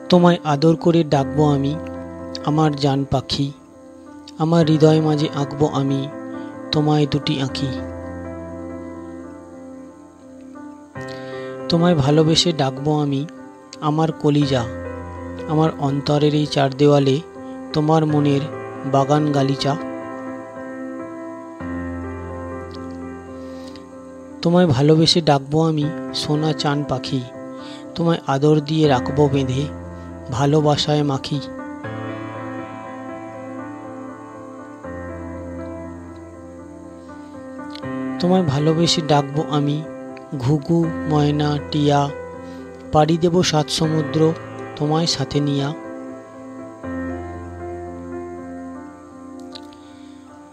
তোমায় আদর করে ডাকবো আমি আমার জান পাখি, আমার হৃদয় মাঝে আঁকবো আমি তোমায় দুটি আঁখি। তোমায় ভালোবেসে ডাকবো আমি আমার কলিজা, আমার অন্তরের এই চার দেওয়ালে তোমার মনের বাগান গালিচা। তোমায় ভালোবেসে ডাকবো আমি সোনা চান পাখি, তোমায় আদর দিয়ে রাখবো বেঁধে ভালোবাসায় মাখি। তোমায় ভালোবেসে ডাকবো আমি ঘুঘু ময়না টিয়া, পাড়ি দেব সাত সমুদ্র তোমায় সাথে নিয়া।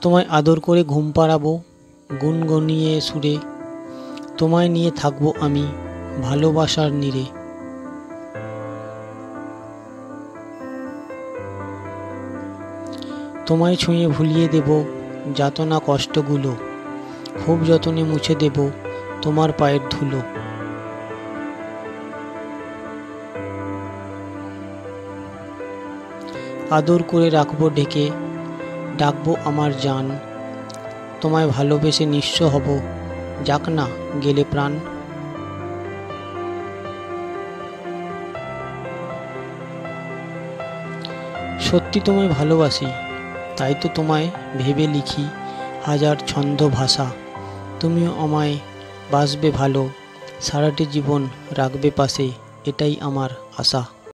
তোমায় আদর করে ঘুম পাড়াবো গুনগুনিয়ে সুরে, তোমায় নিয়ে থাকবো আমি ভালোবাসার নীড়ে। তোমায় ছুঁয়ে ভুলিয়ে দেব যাতনা কষ্টগুলো, খুব যতনে মুছে দেব তোমার পায়ের ধুলো। আদর করে রাখবো ঢেকে ডাকবো আমার জান, তোমায় ভালোবেসে নিঃস্ব হব যাক না গেলে প্রাণ। সত্যি তোমায় ভালোবাসি, তাই তো তোমায় ভেবে লিখি হাজার ছন্দ ভাষা। তুমিও আমায় বাসবে ভালো, সারাটি জীবন রাখবে পাশে, এটাই আমার আশা।